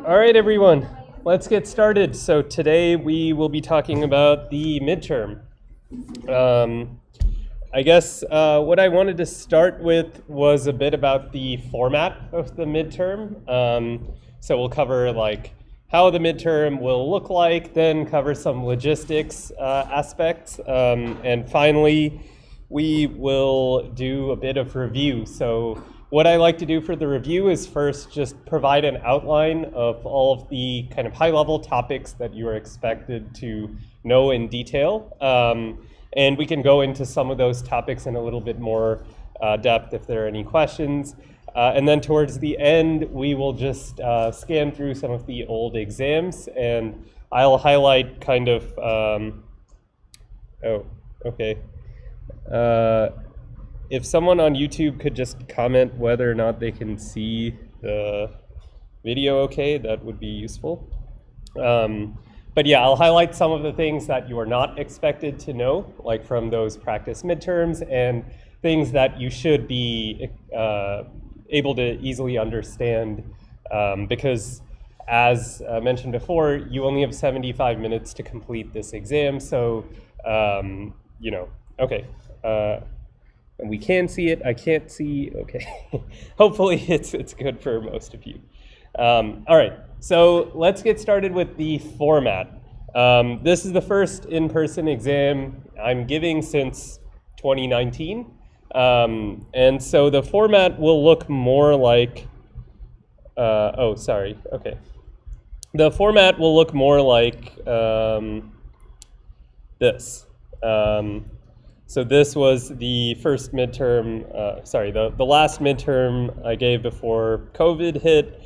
All right, everyone, let's get started. So today we will be talking about the midterm. I guess what I wanted to start with was a bit about the format of the midterm. So we'll cover like how the midterm will look like, then cover some logistics aspects, and finally we will do a bit of review. So what I like to do for the review is first just provide an outline of all of the kind of high-level topics that you are expected to know in detail. And we can go into some of those topics in a little bit more depth if there are any questions. And then towards the end, we will just scan through some of the old exams, and I'll highlight kind of, oh, okay. If someone on YouTube could just comment whether or not they can see the video okay, that would be useful. But yeah, I'll highlight some of the things that you are not expected to know, like from those practice midterms, and things that you should be able to easily understand, because as mentioned before, you only have 75 minutes to complete this exam, so, you know, okay. And we can see it, I can't see, okay. Hopefully it's good for most of you. All right, so let's get started with the format. This is the first in-person exam I'm giving since 2019. And so the format will look more like, oh, sorry, okay. The format will look more like this. So this was the first midterm, the last midterm I gave before COVID hit.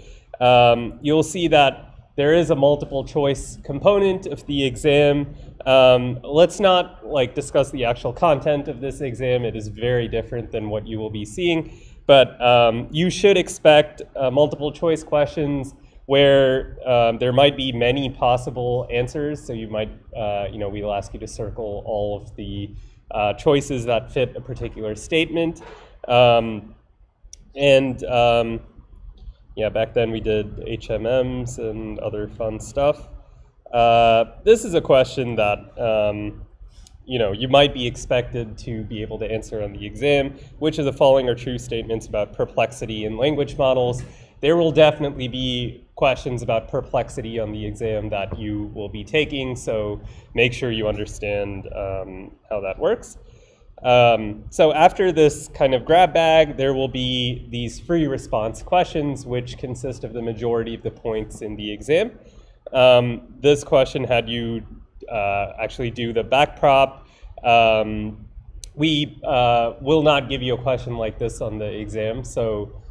You'll see that there is a multiple choice component of the exam. Let's not discuss the actual content of this exam. It is very different than what you will be seeing, but you should expect multiple choice questions where there might be many possible answers. So you might, we'll ask you to circle all of the choices that fit a particular statement. Yeah, back then we did HMMs and other fun stuff. This is a question that you might be expected to be able to answer on the exam. Which of the following are true statements about perplexity in language models? There will definitely be questions about perplexity on the exam that you will be taking, so make sure you understand how that works. So after this kind of grab bag, there will be these free response questions, which consist of the majority of the points in the exam. This question had you actually do the back prop. We will not give you a question like this on the exam, so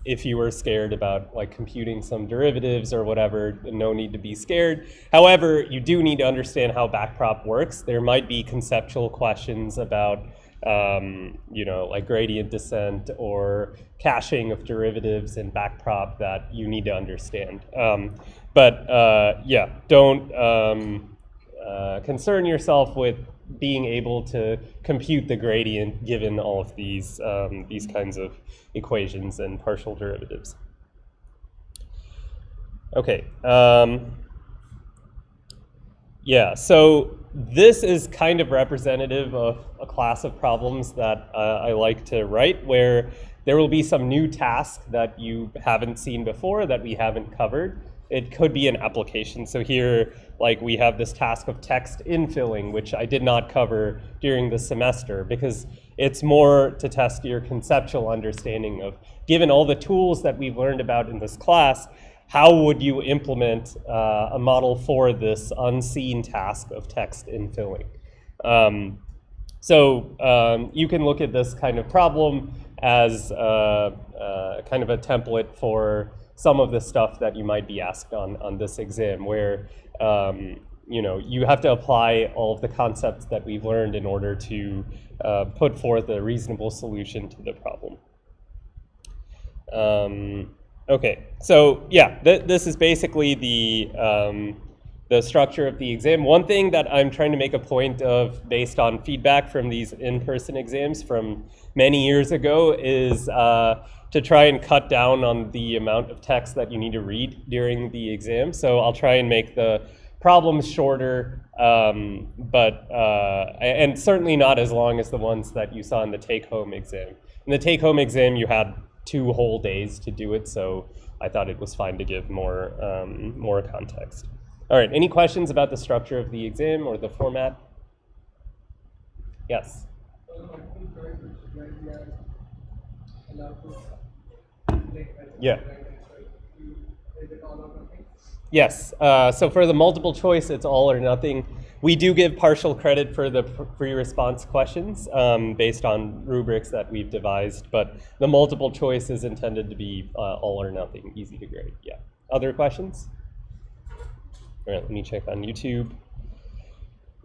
if you were scared about computing some derivatives or whatever, no need to be scared. However, you do need to understand how backprop works. There might be conceptual questions about gradient descent or caching of derivatives in backprop that you need to understand. Yeah, don't concern yourself with being able to compute the gradient given all of these kinds of equations and partial derivatives. Okay. Yeah, so this is kind of representative of a class of problems that I like to write, where there will be some new task that you haven't seen before that we haven't covered. It could be an application. So here, we have this task of text infilling, which I did not cover during the semester because it's more to test your conceptual understanding of, given all the tools that we've learned about in this class, how would you implement a model for this unseen task of text infilling? You can look at this kind of problem as kind of a template for some of the stuff that you might be asked on this exam, where you have to apply all of the concepts that we've learned in order to put forth a reasonable solution to the problem. Okay, so yeah, this is basically the structure of the exam. One thing that I'm trying to make a point of, based on feedback from these in-person exams from many years ago, is to try and cut down on the amount of text that you need to read during the exam. So I'll try and make the problems shorter, and certainly not as long as the ones that you saw in the take-home exam. In the take-home exam, you had 2 whole days to do it, so I thought it was fine to give more context. All right, any questions about the structure of the exam or the format? Yes? Yeah. Yes, so for the multiple choice, it's all or nothing. We do give partial credit for the free response questions based on rubrics that we've devised, but the multiple choice is intended to be all or nothing, easy to grade, yeah. Other questions? All right, let me check on YouTube.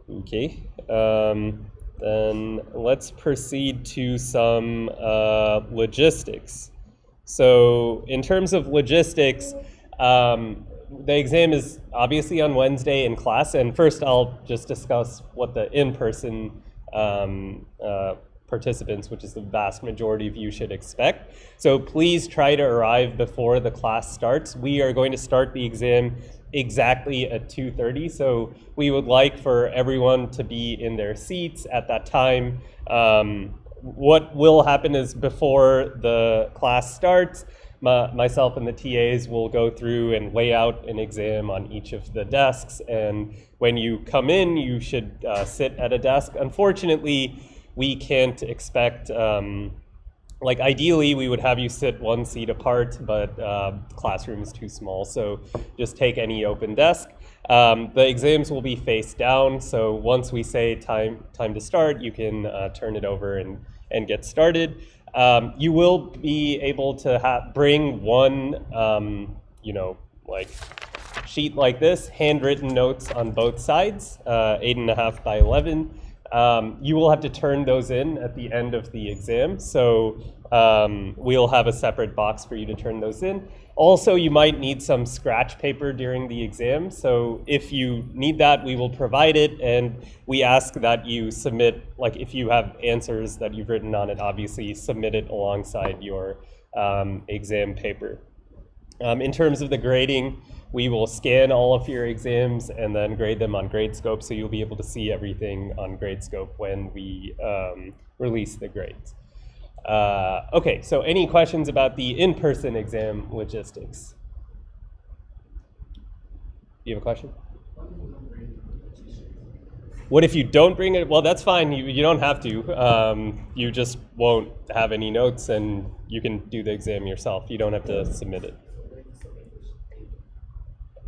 Okay, then let's proceed to some logistics. So in terms of logistics, the exam is obviously on Wednesday in class, and first I'll just discuss what the in-person participants, which is the vast majority of you, should expect. So please try to arrive before the class starts. We are going to start the exam exactly at 2:30, so we would like for everyone to be in their seats at that time. What will happen is before the class starts, myself and the TAs will go through and lay out an exam on each of the desks, and when you come in, you should sit at a desk. Unfortunately, we can't expect, like ideally we would have you sit 1 seat apart, but the classroom is too small, so just take any open desk. The exams will be face down, so once we say time to start, you can turn it over and get started. You will be able to bring one, like sheet like this, handwritten notes on both sides, 8.5 by 11. You will have to turn those in at the end of the exam, so we'll have a separate box for you to turn those in. Also, you might need some scratch paper during the exam, so if you need that, we will provide it, and we ask that you submit, like if you have answers that you've written on it, obviously submit it alongside your exam paper. In terms of the grading, we will scan all of your exams and then grade them on Gradescope, so you'll be able to see everything on Gradescope when we release the grades. Okay, so any questions about the in-person exam logistics? Do you have a question? What if you don't bring it? Well, that's fine. You don't have to. You just won't have any notes, and you can do the exam yourself. You don't have to submit it.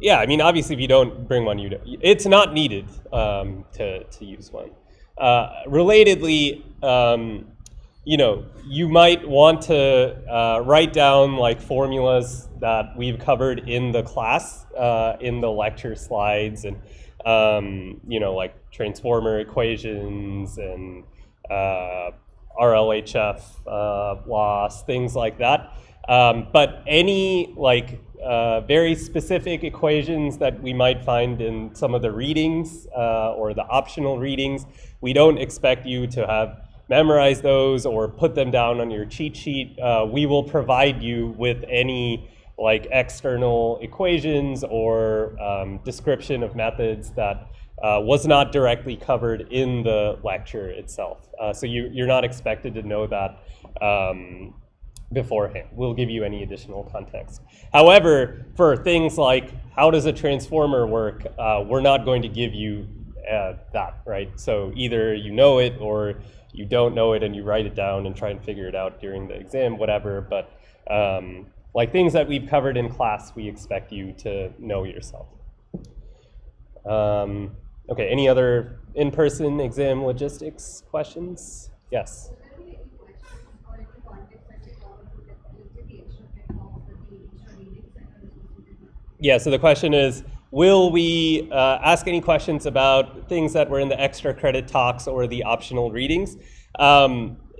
Yeah, I mean, obviously, if you don't bring one, it's not needed to use one. Relatedly, you might want to write down like formulas that we've covered in the class, in the lecture slides, and like transformer equations and RLHF loss, things like that. But any very specific equations that we might find in some of the readings or the optional readings, we don't expect you to have memorized those or put them down on your cheat sheet. We will provide you with any external equations or description of methods that was not directly covered in the lecture itself. So you're not expected to know that beforehand. We'll give you any additional context. However, for things like how does a transformer work, we're not going to give you that, right? So either you know it or you don't know it and you write it down and try and figure it out during the exam, whatever. But things that we've covered in class, we expect you to know yourself. Okay, any other in-person exam logistics questions? Yes? Yeah, so the question is, will we ask any questions about things that were in the extra credit talks or the optional readings?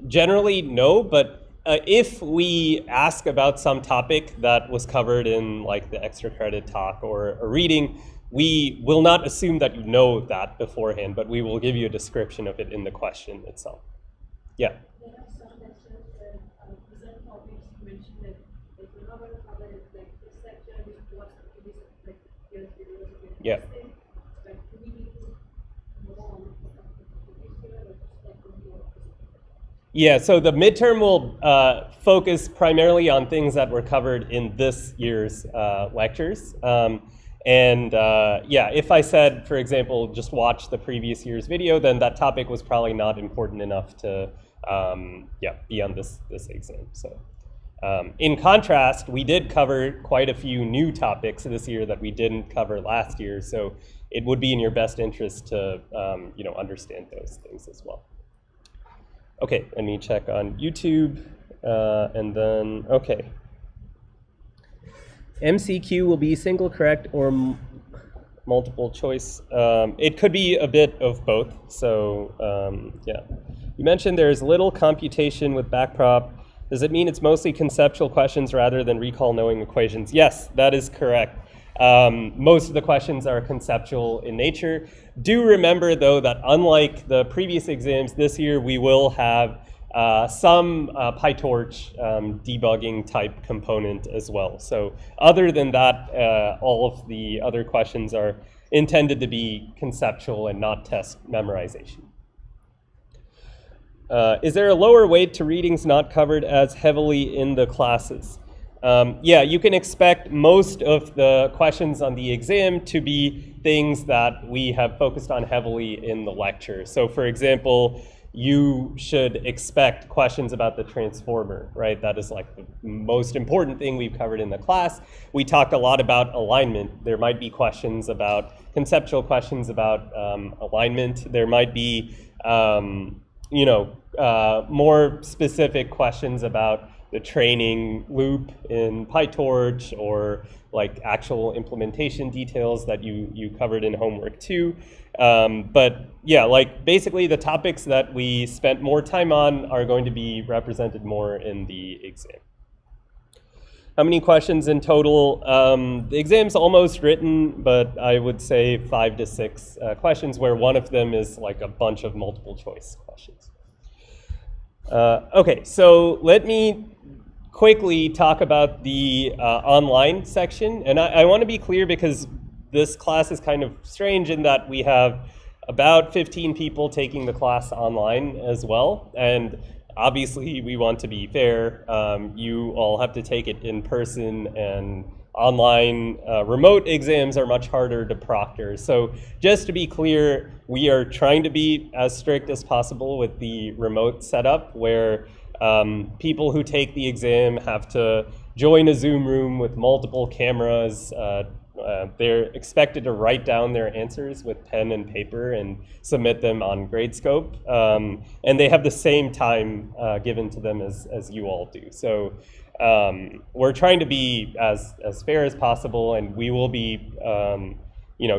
Generally, no, but if we ask about some topic that was covered in the extra credit talk or a reading, we will not assume that you know that beforehand, but we will give you a description of it in the question itself. Yeah? There are some lectures where present topics you mentioned Yeah. Yeah, so the midterm will focus primarily on things that were covered in this year's lectures. Yeah, if I said, for example, just watch the previous year's video, then that topic was probably not important enough to be on this exam. So, in contrast, we did cover quite a few new topics this year that we didn't cover last year. So it would be in your best interest to understand those things as well. Okay, let me check on YouTube, and then, okay. MCQ will be single correct or multiple choice. It could be a bit of both, so yeah. You mentioned there's little computation with backprop. Does it mean it's mostly conceptual questions rather than recall knowing equations? Yes, that is correct. Most of the questions are conceptual in nature. Do remember, though, that unlike the previous exams, this year we will have some PyTorch debugging type component as well. So other than that, all of the other questions are intended to be conceptual and not test memorization. Is there a lower weight to readings not covered as heavily in the classes? Yeah, you can expect most of the questions on the exam to be things that we have focused on heavily in the lecture. So for example, you should expect questions about the transformer, right? That is like the most important thing we've covered in the class. We talked a lot about alignment. There might be questions about, conceptual questions about alignment. There might be, more specific questions about the training loop in PyTorch, or like actual implementation details that you covered in homework too. But yeah, like basically the topics that we spent more time on are going to be represented more in the exam. How many questions in total? The exam's almost written, but I would say 5 to 6 questions, where one of them is like a bunch of multiple choice questions. Okay, so let me quickly talk about the online section. And I want to be clear, because this class is kind of strange in that we have about 15 people taking the class online as well. And obviously we want to be fair. You all have to take it in person, and online remote exams are much harder to proctor. So just to be clear, we are trying to be as strict as possible with the remote setup, where people who take the exam have to join a Zoom room with multiple cameras. They're expected to write down their answers with pen and paper and submit them on Gradescope. And they have the same time given to them as you all do. So we're trying to be as fair as possible, and we will be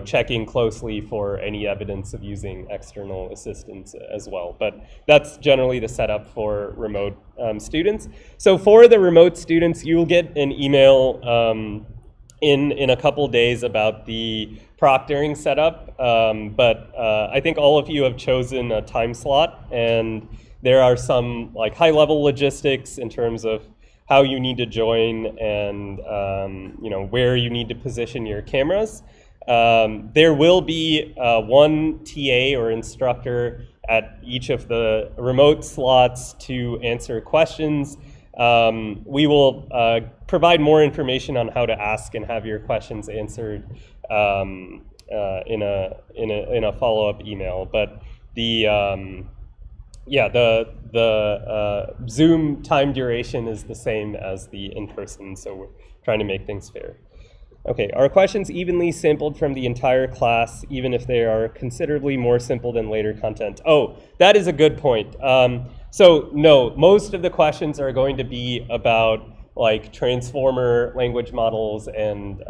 checking closely for any evidence of using external assistance as well. But that's generally the setup for remote students. So for the remote students, you will get an email in a couple days about the proctoring setup. But I think all of you have chosen a time slot, and there are some like high-level logistics in terms of how you need to join and where you need to position your cameras. There will be one TA or instructor at each of the remote slots to answer questions. We will provide more information on how to ask and have your questions answered in a follow-up email. But the Zoom time duration is the same as the in-person, so we're trying to make things fair. Okay, are questions evenly sampled from the entire class, even if they are considerably more simple than later content? Oh, that is a good point. So no, most of the questions are going to be about like transformer language models and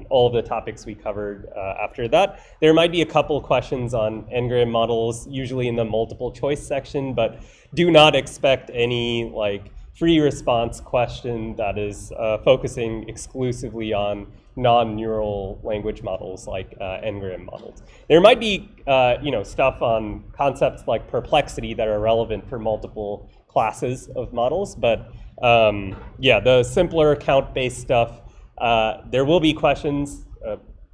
all of the topics we covered after that. There might be a couple questions on n-gram models, usually in the multiple choice section, but do not expect any like free response question that is focusing exclusively on non-neural language models like n-gram models. There might be stuff on concepts like perplexity that are relevant for multiple classes of models, but the simpler count-based stuff, there will be questions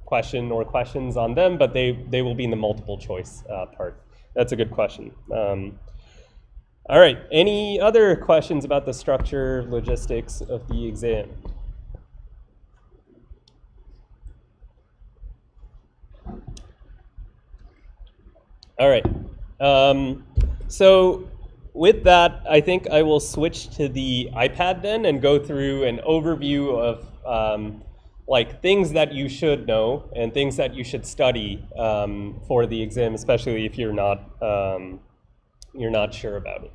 question or questions on them, but they will be in the multiple choice part. That's a good question. All right, any other questions about the structure, logistics of the exam? All right, so with that, I think I will switch to the iPad then and go through an overview of like things that you should know and things that you should study for the exam, especially if you're not sure about it.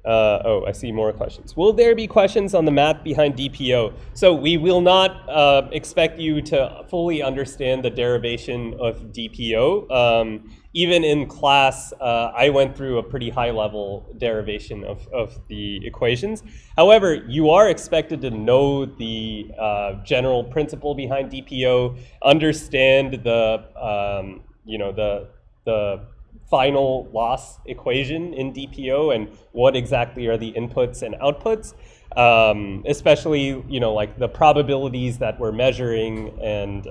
Oh, I see more questions. Will there be questions on the math behind DPO? So we will not expect you to fully understand the derivation of DPO. Even in class, I went through a pretty high-level derivation of the equations. However, you are expected to know the general principle behind DPO, understand the the final loss equation in DPO and what exactly are the inputs and outputs, especially like the probabilities that we're measuring and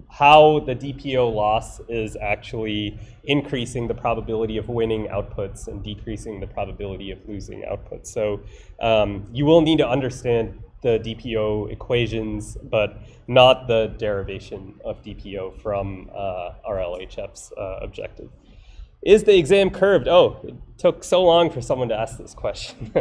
how the DPO loss is actually increasing the probability of winning outputs and decreasing the probability of losing outputs. So you will need to understand the DPO equations, but not the derivation of DPO from RLHF's objective. Is the exam curved? Oh, it took so long for someone to ask this question.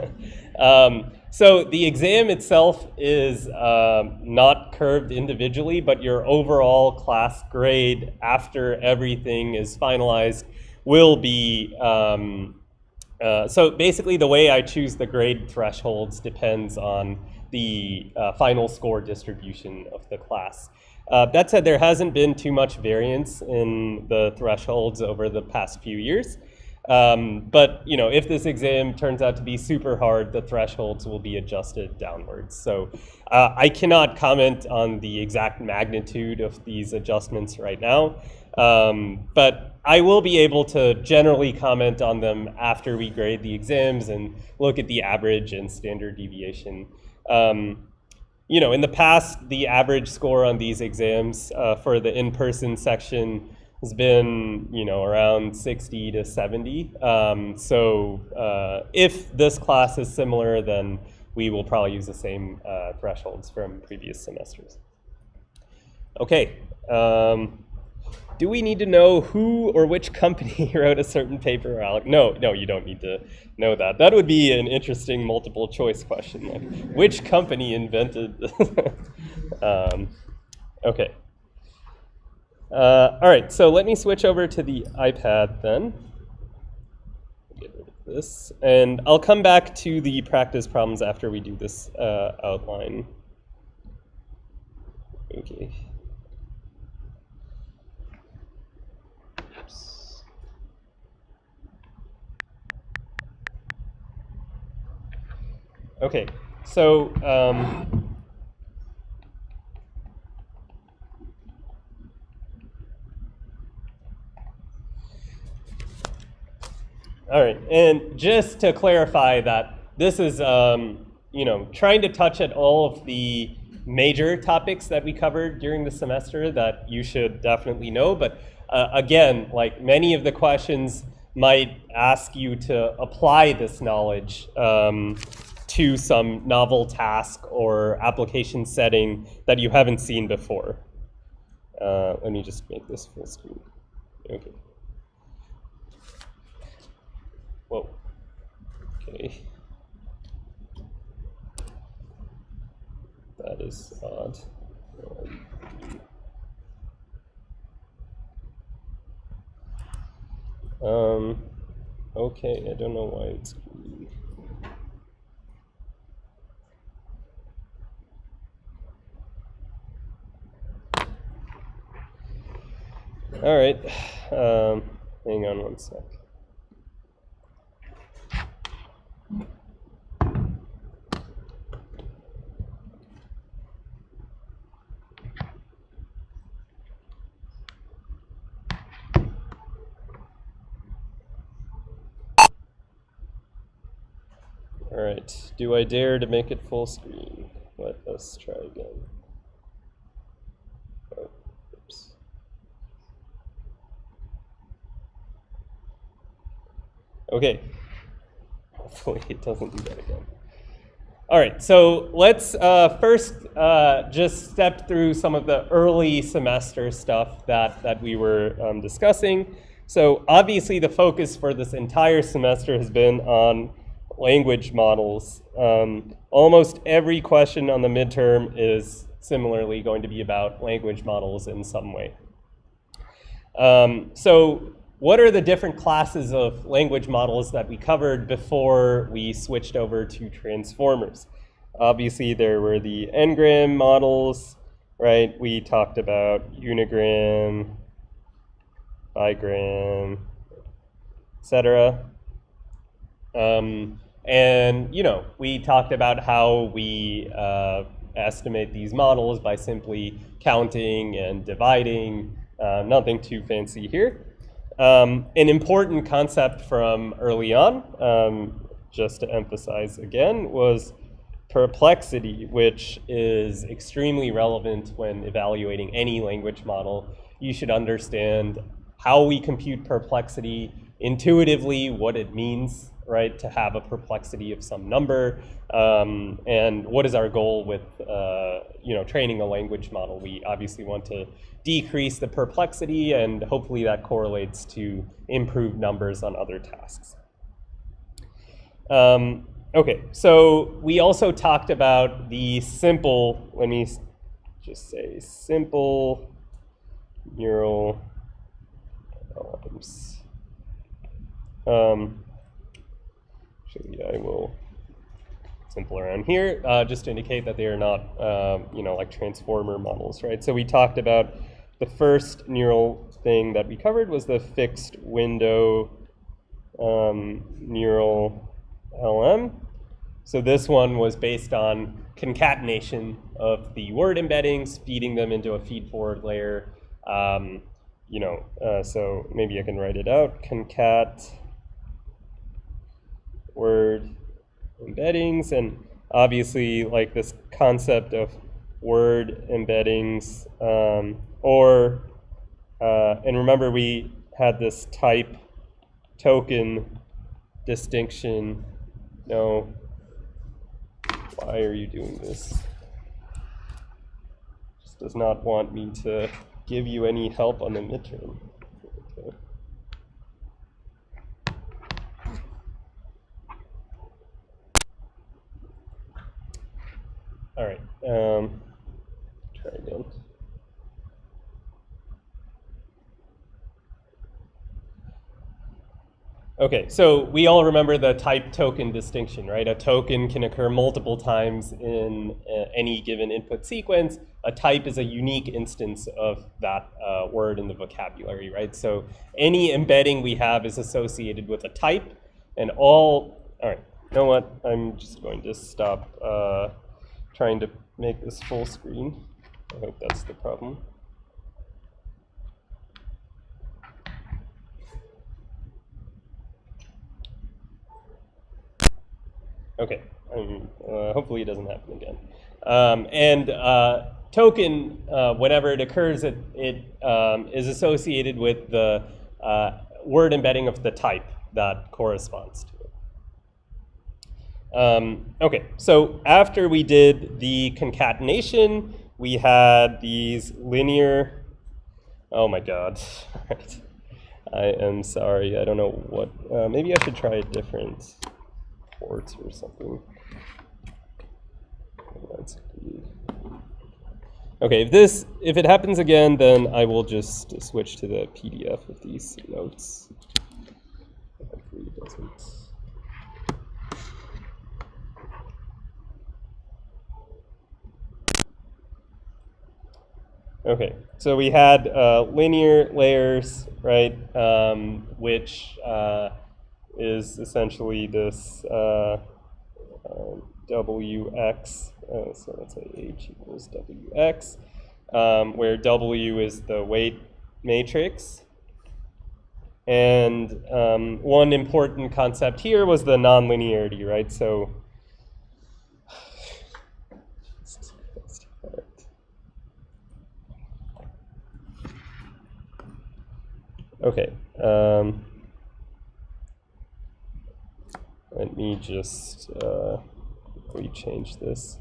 So the exam itself is not curved individually, but your overall class grade after everything is finalized will be, so basically the way I choose the grade thresholds depends on the final score distribution of the class. That said, there hasn't been too much variance in the thresholds over the past few years. But if this exam turns out to be super hard, the thresholds will be adjusted downwards. So I cannot comment on the exact magnitude of these adjustments right now, but I will be able to generally comment on them after we grade the exams and look at the average and standard deviation. In the past, the average score on these exams for the in-person section has been, around 60 to 70. So if this class is similar, then we will probably use the same thresholds from previous semesters. Okay. Do we need to know who or which company wrote a certain paper, Alec? No, you don't need to know that. That would be an interesting multiple choice question. Like, which company invented? Okay. All right, so let me switch over to the iPad then. Get rid of this. And I'll come back to the practice problems after we do this outline. Okay. Okay, so all right, and just to clarify that this is trying to touch at all of the major topics that we covered during the semester that you should definitely know, but again, like many of the questions might ask you to apply this knowledge to some novel task or application setting that you haven't seen before. Let me just make this full screen. Okay. Whoa. Okay. That is odd. Okay, I don't know why it's green. All right, hang on one sec. All right, do I dare to make it full screen? Let us try again. Okay. Hopefully it doesn't do that again. All right, so let's first just step through some of the early semester stuff that we were discussing. So obviously the focus for this entire semester has been on language models. Almost every question on the midterm is similarly going to be about language models in some way. So what are the different classes of language models that we covered before we switched over to transformers? Obviously, there were the n-gram models, right? We talked about unigram, bigram, etc. And we talked about how we estimate these models by simply counting and dividing. Nothing too fancy here. An important concept from early on, just to emphasize again, was perplexity, which is extremely relevant when evaluating any language model. You should understand how we compute perplexity, intuitively what it means, right, to have a perplexity of some number, and what is our goal with training a language model. We obviously want to decrease the perplexity, and hopefully that correlates to improved numbers on other tasks. Okay, so we also talked about the simple, let me just say simple neural LLMs. Actually, I will simple around here, just to indicate that they are not, like transformer models, right? So we talked about the first neural thing that we covered was the fixed window neural LM. So this one was based on concatenation of the word embeddings, feeding them into a feed-forward layer. So maybe I can write it out. Concat word embeddings, and obviously like this concept of word embeddings, and remember we had this type token distinction. No, why are you doing this? Just does not want me to give you any help on the midterm. Okay. All right, try again. Okay, so we all remember the type token distinction, right? A token can occur multiple times in any given input sequence. A type is a unique instance of that word in the vocabulary, right? So any embedding we have is associated with a type, and all right, you know what? I'm just going to stop trying to make this full screen. I hope that's the problem. Okay, hopefully it doesn't happen again. Token, whenever it occurs, it is associated with the word embedding of the type that corresponds to it. Okay, so after we did the concatenation, we had these linear, oh my God, right. I am sorry, I don't know what, maybe I should try a different ports or something. Okay, if it happens again, then I will just switch to the PDF of these notes. Hopefully it doesn't. Okay, so we had linear layers, right, which is essentially this Wx, so let's say H equals Wx, where W is the weight matrix. And one important concept here was the nonlinearity, right? So okay. me just quickly change this.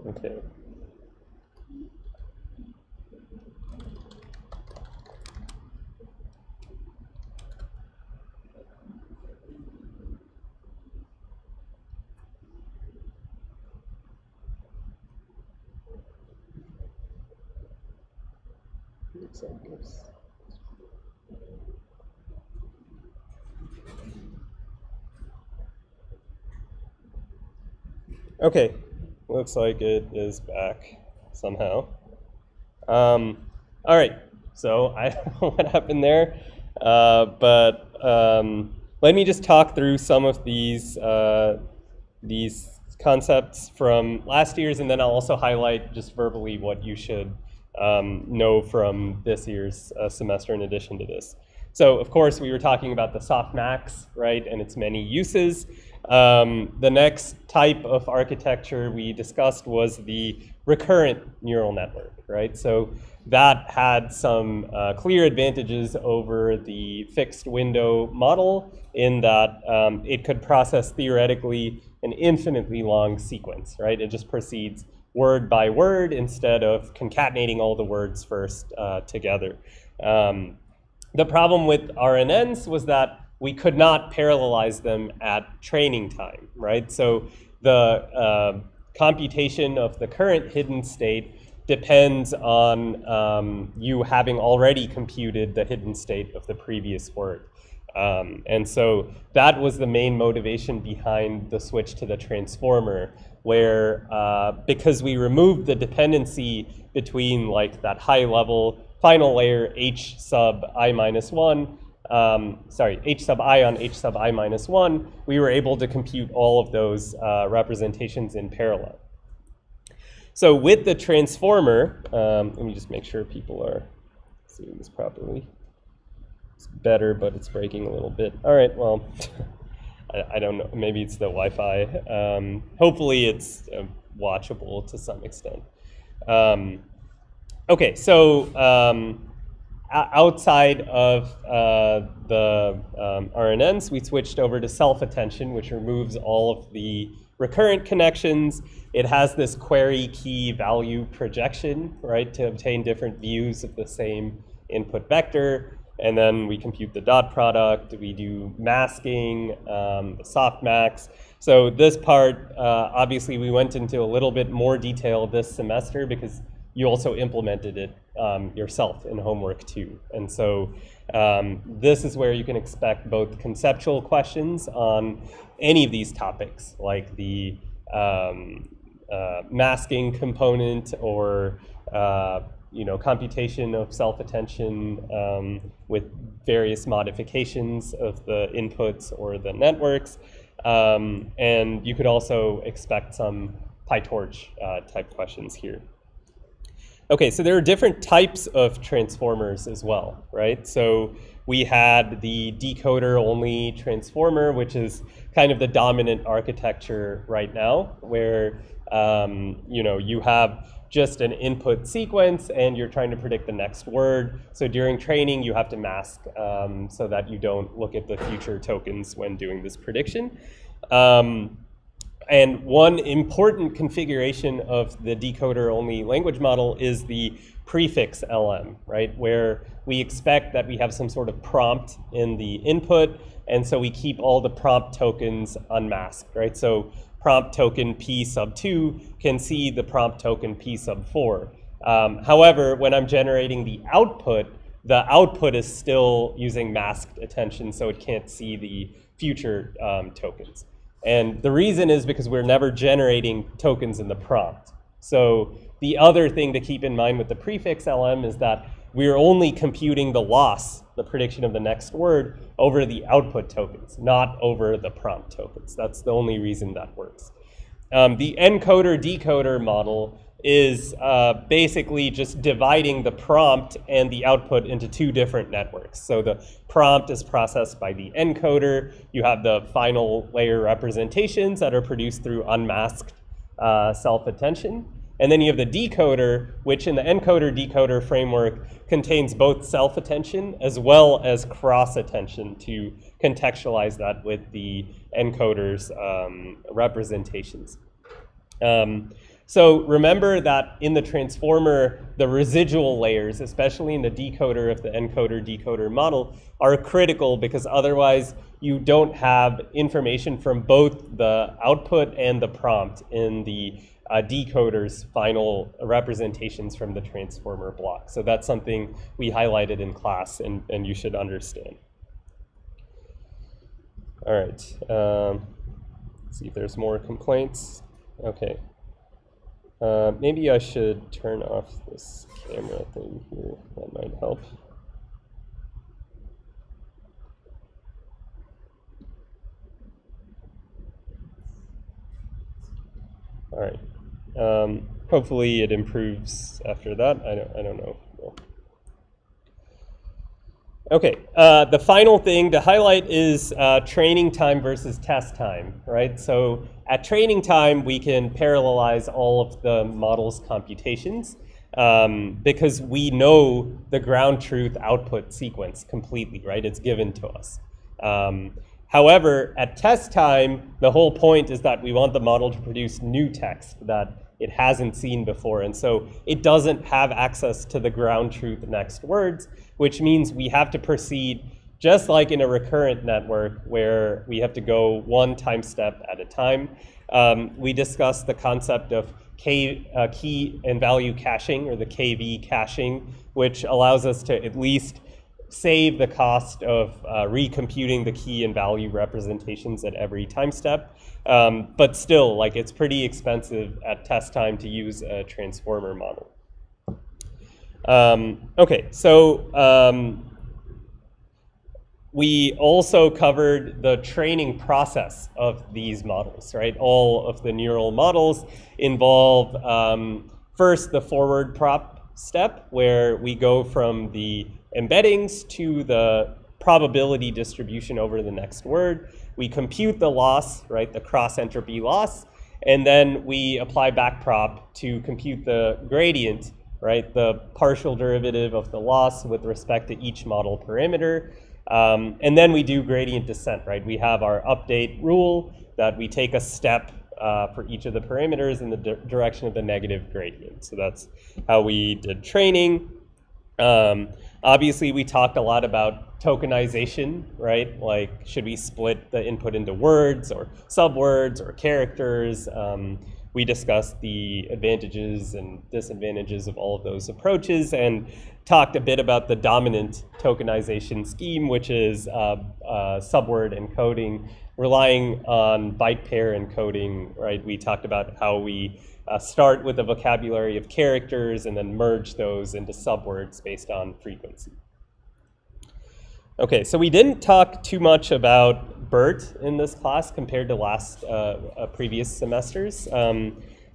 Okay. Looks like this. Okay, looks like it is back somehow. All right, so I don't know what happened there, but let me just talk through some of these concepts from last year's, and then I'll also highlight just verbally what you should know from this year's semester in addition to this. So of course we were talking about the softmax, right, and its many uses. The next type of architecture we discussed was the recurrent neural network, right? So that had some clear advantages over the fixed window model in that it could process theoretically an infinitely long sequence, right? It just proceeds word by word instead of concatenating all the words first together. The problem with RNNs was that we could not parallelize them at training time, right? So the computation of the current hidden state depends on you having already computed the hidden state of the previous word. And so that was the main motivation behind the switch to the transformer, where because we removed the dependency between like that high level final layer h sub I minus 1, h sub I on h sub I minus 1, we were able to compute all of those representations in parallel. So with the transformer, let me just make sure people are seeing this properly. It's better, but it's breaking a little bit. All right, well, I don't know, maybe it's the Wi-Fi. Hopefully it's watchable to some extent. Okay, so outside of the RNNs, we switched over to self-attention, which removes all of the recurrent connections. It has this query key value projection, right, to obtain different views of the same input vector. And then we compute the dot product, we do masking, the softmax. So this part, obviously we went into a little bit more detail this semester because you also implemented it yourself in homework too. And so this is where you can expect both conceptual questions on any of these topics, like the masking component or computation of self-attention with various modifications of the inputs or the networks. And you could also expect some PyTorch type questions here. Okay, so there are different types of transformers as well, right? So we had the decoder-only transformer, which is kind of the dominant architecture right now, where you have just an input sequence and you're trying to predict the next word. So during training, you have to mask so that you don't look at the future tokens when doing this prediction. And one important configuration of the decoder-only language model is the prefix LM, right? Where we expect that we have some sort of prompt in the input, and so we keep all the prompt tokens unmasked, right? So prompt token P sub 2 can see the prompt token P sub 4. However, when I'm generating the output is still using masked attention, so it can't see the future tokens. And the reason is because we're never generating tokens in the prompt. So the other thing to keep in mind with the prefix LM is that we're only computing the loss, the prediction of the next word, over the output tokens, not over the prompt tokens. That's the only reason that works. The encoder-decoder model is basically just dividing the prompt and the output into two different networks. So the prompt is processed by the encoder. You have the final layer representations that are produced through unmasked self-attention. And then you have the decoder, which in the encoder-decoder framework contains both self-attention as well as cross-attention to contextualize that with the encoder's representations. So remember that in the transformer, the residual layers, especially in the decoder of the encoder-decoder model, are critical because otherwise you don't have information from both the output and the prompt in the decoder's final representations from the transformer block. So that's something we highlighted in class and you should understand. All right, let's see if there's more complaints. Okay. Maybe I should turn off this camera thing here. That might help. All right. Hopefully it improves after that. I don't know. Okay. The final thing to highlight is training time versus test time, right? So at training time, we can parallelize all of the model's computations because we know the ground truth output sequence completely, right? It's given to us. However, at test time, the whole point is that we want the model to produce new text that it hasn't seen before. And so it doesn't have access to the ground truth next words, which means we have to proceed just like in a recurrent network where we have to go one time step at a time. We discussed the concept of key and value caching, or the KV caching, which allows us to at least save the cost of recomputing the key and value representations at every time step. But still, like, it's pretty expensive at test time to use a transformer model. Okay, so we also covered the training process of these models, right? All of the neural models involve first the forward prop step, where we go from the embeddings to the probability distribution over the next word. We compute the loss, right, the cross entropy loss, and then we apply backprop to compute the gradient, right, the partial derivative of the loss with respect to each model parameter. And then we do gradient descent, right? We have our update rule that we take a step for each of the parameters in the direction of the negative gradient. So that's how we did training. Obviously, we talked a lot about tokenization, right? Like, should we split the input into words or subwords or characters? We discussed the advantages and disadvantages of all of those approaches and talked a bit about the dominant tokenization scheme, which is subword encoding, relying on byte pair encoding, right? We talked about how we start with a vocabulary of characters and then merge those into subwords based on frequency. Okay, so we didn't talk too much about BERT in this class compared to previous semesters.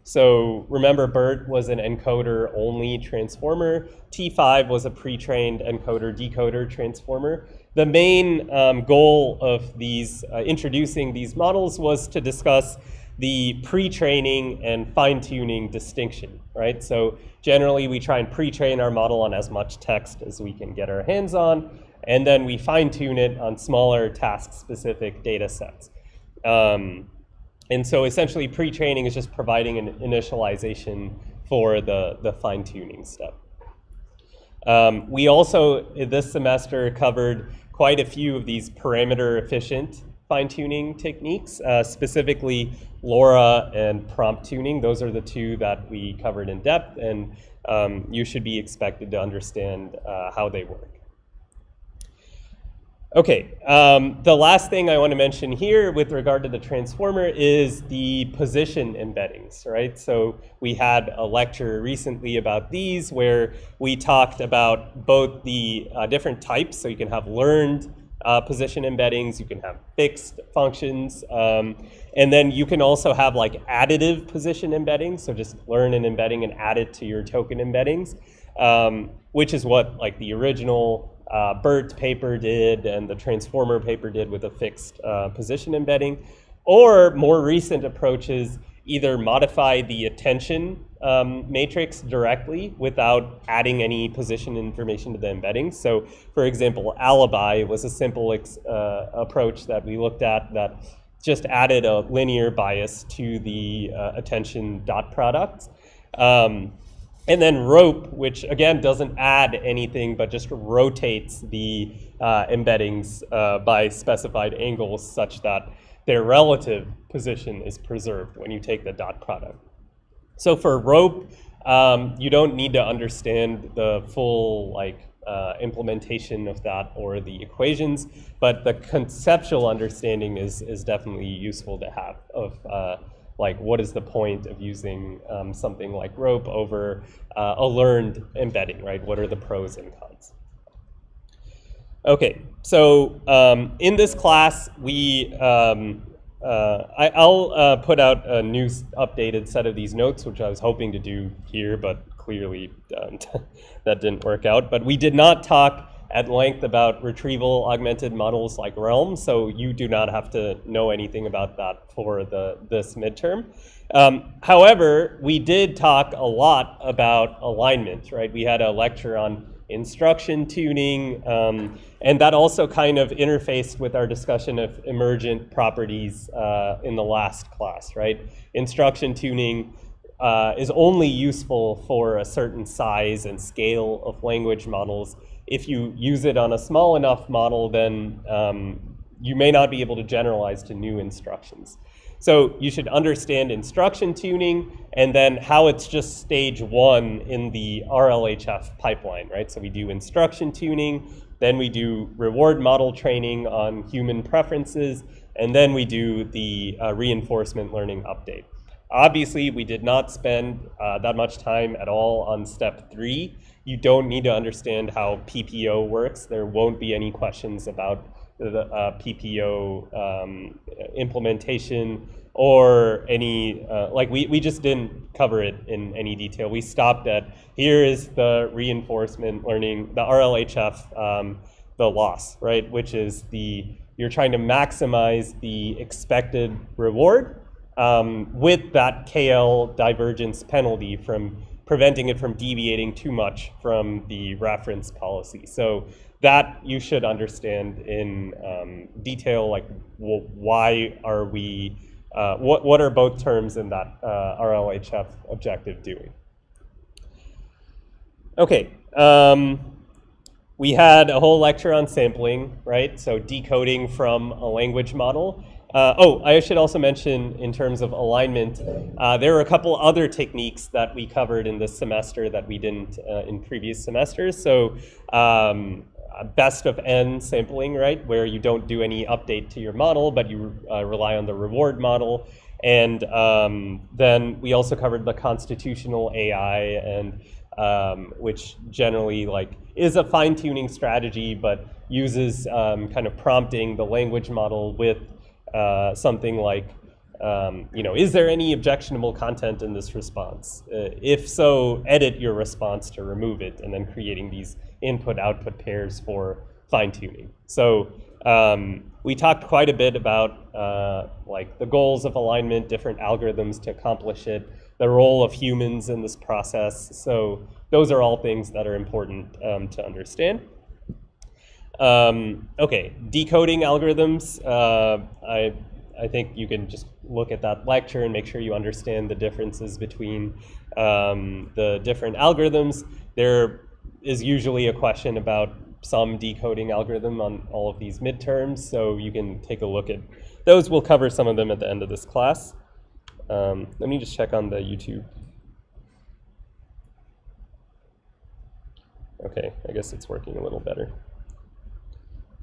So remember, BERT was an encoder-only transformer. T5 was a pre-trained encoder-decoder transformer. The main goal of these introducing these models was to discuss the pre-training and fine-tuning distinction, right? So generally, we try and pre-train our model on as much text as we can get our hands on, and then we fine-tune it on smaller task-specific data sets. And so essentially, pre-training is just providing an initialization for the fine-tuning step. We also, this semester, covered quite a few of these parameter-efficient fine-tuning techniques, specifically LoRa and prompt tuning. Those are the two that we covered in depth, and you should be expected to understand how they work. Okay, the last thing I want to mention here with regard to the transformer is the position embeddings, right? So we had a lecture recently about these where we talked about both the different types, so you can have learned position embeddings, you can have fixed functions, and then you can also have like additive position embeddings, so just learn an embedding and add it to your token embeddings, which is what like the original BERT paper did and the transformer paper did with a fixed position embedding. Or more recent approaches either modify the attention matrix directly without adding any position information to the embeddings. So for example, alibi was a simple approach that we looked at that just added a linear bias to the attention dot products. And then rope, which again doesn't add anything but just rotates the embeddings by specified angles such that their relative position is preserved when you take the dot product. So for rope, you don't need to understand the full like implementation of that or the equations, but the conceptual understanding is definitely useful to have of like what is the point of using something like rope over a learned embedding, right? What are the pros and cons? Okay, so in this class, I'll put out a new updated set of these notes, which I was hoping to do here, but clearly that didn't work out. But we did not talk at length about retrieval augmented models like Realm, so you do not have to know anything about that for this midterm. However, we did talk a lot about alignment, right? We had a lecture on instruction tuning, and that also kind of interfaced with our discussion of emergent properties in the last class, right? Instruction tuning is only useful for a certain size and scale of language models. If you use it on a small enough model, then you may not be able to generalize to new instructions. So you should understand instruction tuning and then how it's just stage one in the RLHF pipeline, right? So we do instruction tuning, then we do reward model training on human preferences, and then we do the reinforcement learning update. Obviously, we did not spend that much time at all on step 3. You don't need to understand how PPO works. There won't be any questions about the PPO implementation or any, like we just didn't cover it in any detail. We stopped at, here is the reinforcement learning, the RLHF, the loss, right? Which is you're trying to maximize the expected reward with that KL divergence penalty from preventing it from deviating too much from the reference policy. So that you should understand in detail, like why are we, what are both terms in that RLHF objective doing? Okay, we had a whole lecture on sampling, right? So decoding from a language model. I should also mention in terms of alignment, there are a couple other techniques that we covered in this semester that we didn't in previous semesters. So best of n sampling, right, where you don't do any update to your model, but you rely on the reward model. And then we also covered the constitutional AI, and which generally is a fine-tuning strategy, but uses kind of prompting the language model with something like, is there any objectionable content in this response? If so, edit your response to remove it, and then creating these input-output pairs for fine-tuning. So we talked quite a bit about the goals of alignment, different algorithms to accomplish it, the role of humans in this process. So those are all things that are important to understand. Okay, decoding algorithms. I think you can just look at that lecture and make sure you understand the differences between the different algorithms. There is usually a question about some decoding algorithm on all of these midterms, so you can take a look at those. We'll cover some of them at the end of this class. Let me just check on the YouTube. Okay, I guess it's working a little better.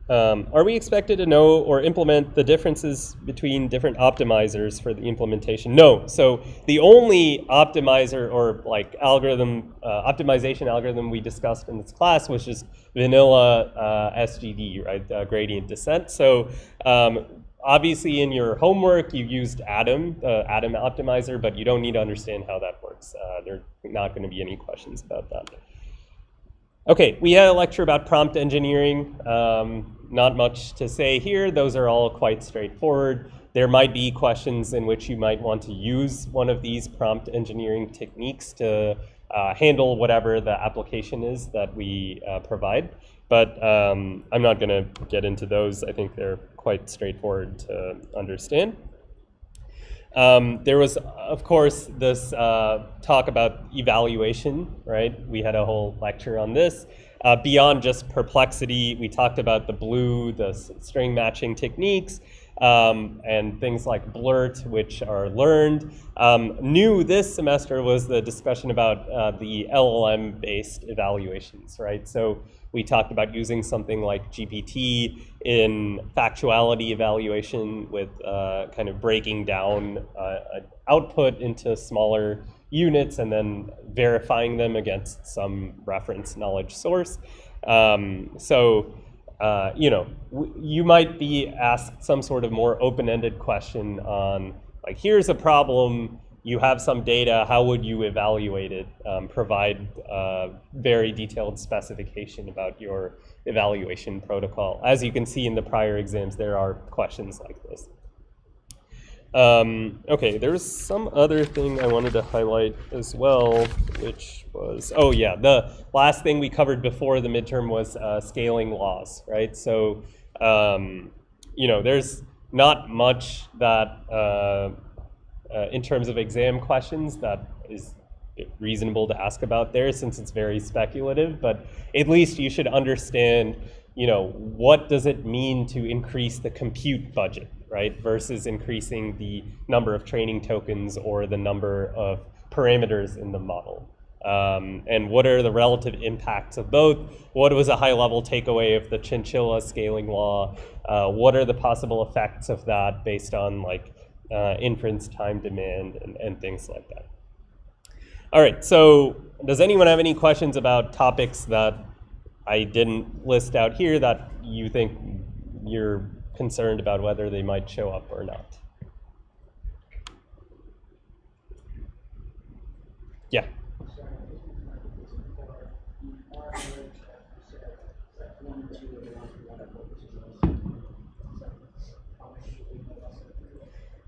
Are we expected to know or implement the differences between different optimizers for the implementation? No. So the only optimizer or like algorithm, optimization algorithm we discussed in this class was just vanilla SGD, right? Gradient descent. So obviously in your homework you used Atom, the Atom optimizer, but you don't need to understand how that works. There are not going to be any questions about that. Okay, we had a lecture about prompt engineering. Not much to say here. Those are all quite straightforward. There might be questions in which you might want to use one of these prompt engineering techniques to handle whatever the application is that we provide. But I'm not going to get into those. I think they're quite straightforward to understand. There was, of course, this talk about evaluation, right? We had a whole lecture on this. Beyond just perplexity, we talked about the BLUE, the string matching techniques, and things like BLERT, which are learned. New this semester was the discussion about the LLM-based evaluations, right? So we talked about using something like GPT in factuality evaluation with kind of breaking down output into smaller units and then verifying them against some reference knowledge source. You know, you might be asked some sort of more open-ended question on, like, here's a problem, you have some data, how would you evaluate it? Provide very detailed specification about your evaluation protocol. As you can see in the prior exams, there are questions like this. Okay, there's some other thing I wanted to highlight as well, which was, oh yeah, the last thing we covered before the midterm was scaling laws, right? So, you know, there's not much that, in terms of exam questions, that is reasonable to ask about there since it's very speculative, but at least you should understand, you know, what does it mean to increase the compute budget, right, versus increasing the number of training tokens or the number of parameters in the model. And what are the relative impacts of both? What was a high-level takeaway of the chinchilla scaling law? What are the possible effects of that based on, like, inference time demand and things like that? All right, so does anyone have any questions about topics that I didn't list out here that you think you're concerned about whether they might show up or not? Yeah.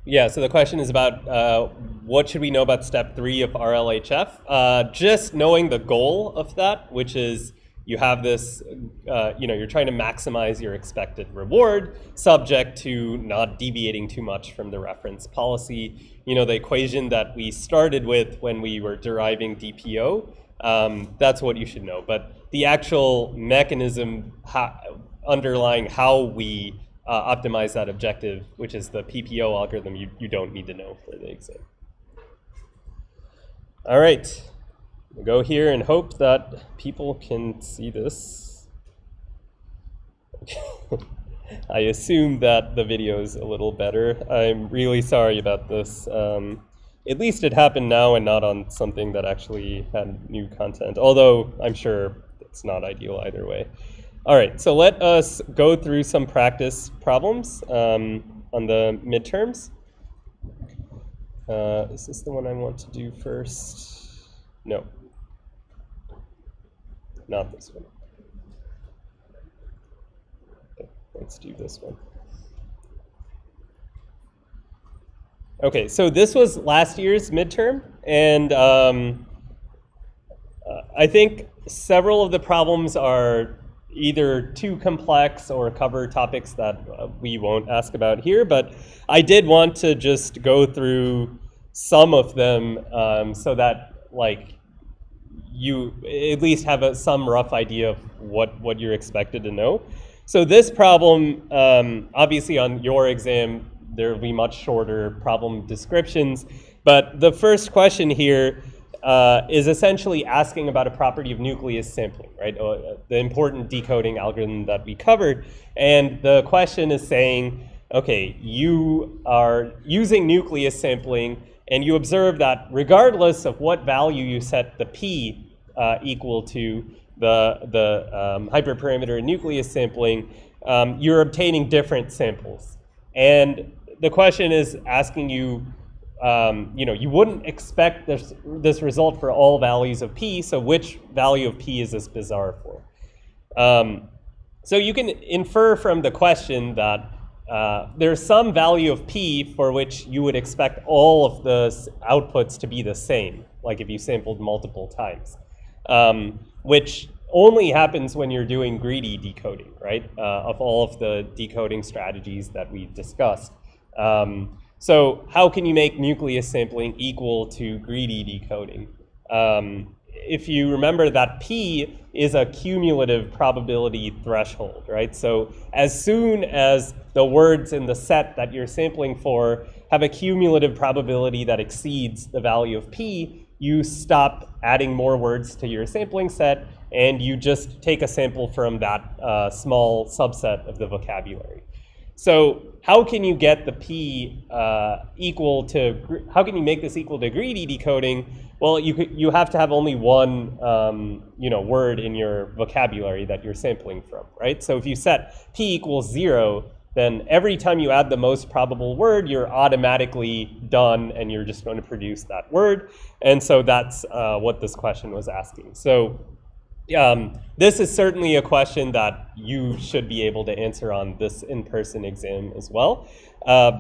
Yeah, so the question is about what should we know about step 3 of RLHF? Just knowing the goal of that, which is you have this, you know, you're trying to maximize your expected reward subject to not deviating too much from the reference policy. You know, the equation that we started with when we were deriving DPO, that's what you should know. But the actual mechanism underlying how we optimize that objective, which is the PPO algorithm, you don't need to know for the exam. All right. We'll go here and hope that people can see this. I assume that the video is a little better. I'm really sorry about this. At least it happened now and not on something that actually had new content, although I'm sure it's not ideal either way. All right, so let us go through some practice problems on the midterms. Is this the one I want to do first? No. Not this one. Okay, let's do this one. Okay, so this was last year's midterm, and I think several of the problems are either too complex or cover topics that we won't ask about here, but I did want to just go through some of them so that, like, you at least have some rough idea of what you're expected to know. So this problem, obviously on your exam, there will be much shorter problem descriptions, but the first question here is essentially asking about a property of nucleus sampling, right? The important decoding algorithm that we covered. And the question is saying, okay, you are using nucleus sampling, and you observe that regardless of what value you set the p equal to the hyperparameter nucleus sampling, you're obtaining different samples. And the question is asking you, you wouldn't expect this result for all values of p, so which value of p is this bizarre for? So you can infer from the question that there's some value of p for which you would expect all of the outputs to be the same, like if you sampled multiple times, which only happens when you're doing greedy decoding, right, of all of the decoding strategies that we've discussed. So how can you make nucleus sampling equal to greedy decoding? If you remember that p is a cumulative probability threshold, right? So as soon as the words in the set that you're sampling for have a cumulative probability that exceeds the value of p, you stop adding more words to your sampling set, and you just take a sample from that small subset of the vocabulary. So how can you get the p equal to, how can you make this equal to greedy decoding? Well, you have to have only one word in your vocabulary that you're sampling from, right? So if you set p equals 0, then every time you add the most probable word, you're automatically done, and you're just going to produce that word. And so that's what this question was asking. So this is certainly a question that you should be able to answer on this in-person exam as well.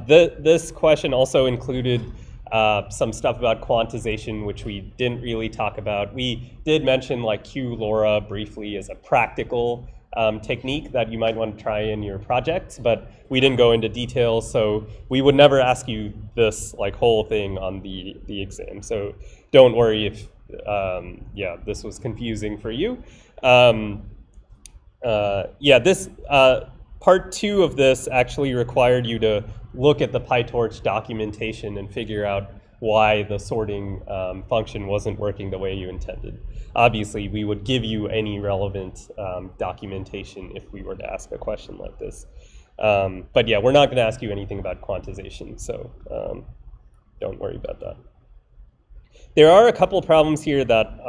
This question also included some stuff about quantization, which we didn't really talk about. We did mention like Q-LoRa briefly as a practical technique that you might want to try in your projects, but we didn't go into details, so we would never ask you this like whole thing on the exam. So don't worry if this was confusing for you. This part 2 of this actually required you to look at the PyTorch documentation and figure out why the sorting function wasn't working the way you intended. Obviously, we would give you any relevant documentation if we were to ask a question like this. But yeah, we're not going to ask you anything about quantization, so don't worry about that. There are a couple problems here that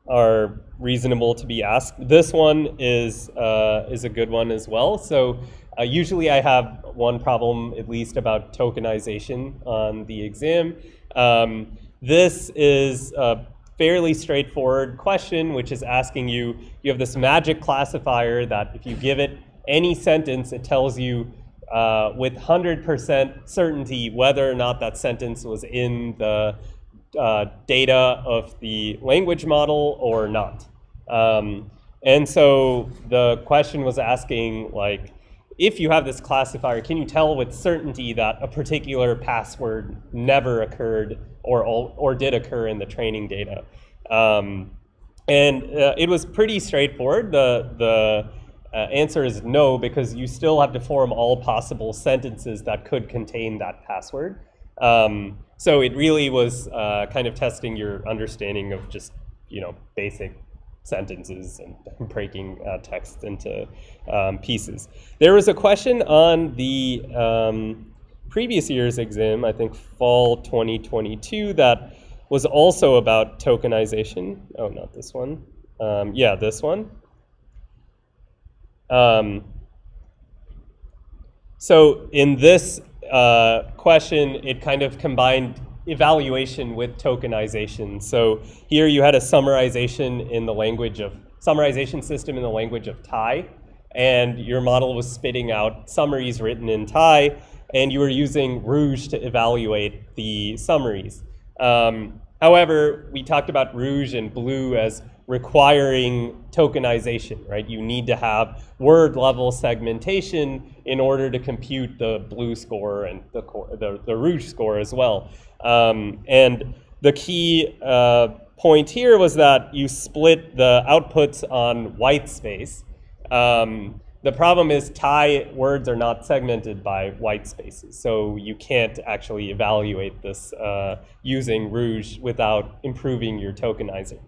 are reasonable to be asked. This one is a good one as well. So usually I have one problem at least about tokenization on the exam. This is a fairly straightforward question, which is asking you have this magic classifier that if you give it any sentence, it tells you with 100% certainty whether or not that sentence was in the data of the language model or not. And so the question was asking, like, if you have this classifier, can you tell with certainty that a particular password never occurred or did occur in the training data? It was pretty straightforward. The answer is no, because you still have to form all possible sentences that could contain that password. So it really was kind of testing your understanding of just basic sentences and breaking text into pieces. There was a question on the previous year's exam, I think fall 2022, that was also about tokenization. Oh, not this one. Yeah, this one. So in this question, it kind of combined evaluation with tokenization. So here you had a summarization system in the language of Thai, and your model was spitting out summaries written in Thai, and you were using Rouge to evaluate the summaries. However, we talked about Rouge and Blue as requiring tokenization, right? You need to have word level segmentation in order to compute the Blue score and the Rouge score as well. And the key point here was that you split the outputs on white space. The problem is Thai words are not segmented by white spaces, so you can't actually evaluate this using Rouge without improving your tokenizer.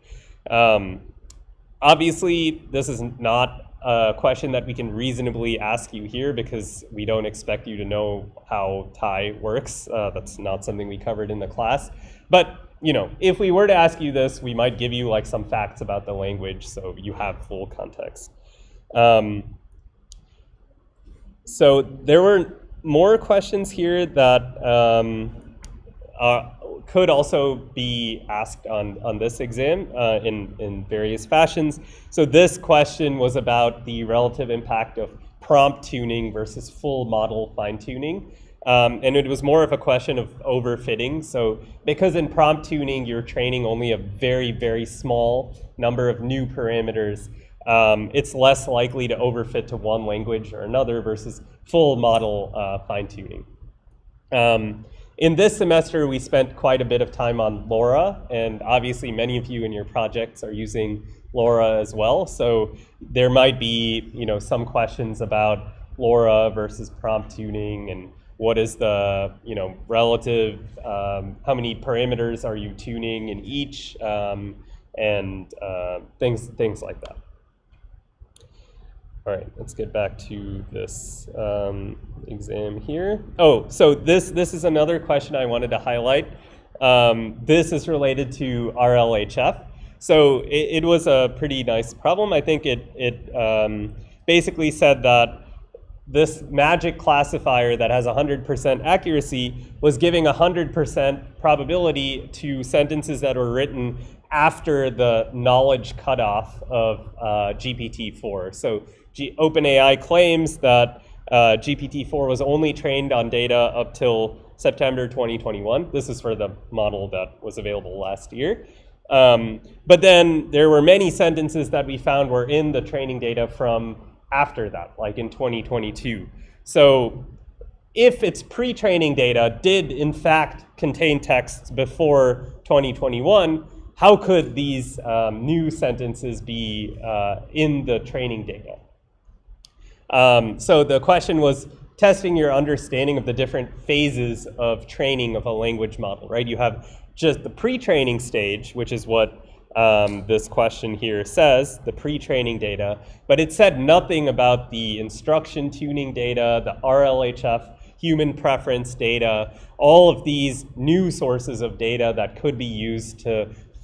Obviously, this is not a question that we can reasonably ask you here because we don't expect you to know how Thai works. That's not something we covered in the class. But you know, if we were to ask you this, we might give you like some facts about the language so you have full context. So there were more questions here that could also be asked on this exam in various fashions. So this question was about the relative impact of prompt tuning versus full model fine-tuning. And it was more of a question of overfitting. So because in prompt tuning, you're training only a very, very small number of new parameters, it's less likely to overfit to one language or another versus full model fine-tuning. In this semester, we spent quite a bit of time on LoRa, and obviously many of you in your projects are using LoRa as well. So there might be, you know, some questions about LoRa versus prompt tuning, and what is the, you know, relative, how many parameters are you tuning in each, and things like that. All right, let's get back to this exam here. Oh, so this is another question I wanted to highlight. This is related to RLHF. So it was a pretty nice problem. I think it basically said that this magic classifier that has 100% accuracy was giving 100% probability to sentences that were written after the knowledge cutoff of GPT-4. So OpenAI claims that GPT-4 was only trained on data up till September 2021. This is for the model that was available last year. But then there were many sentences that we found were in the training data from after that, like in 2022. So if its pre-training data did in fact contain texts before 2021, how could these new sentences be in the training data? So the question was testing your understanding of the different phases of training of a language model, right? You have just the pre-training stage, which is what this question here says, the pre-training data, but it said nothing about the instruction tuning data, the RLHF, human preference data, all of these new sources of data that could be used to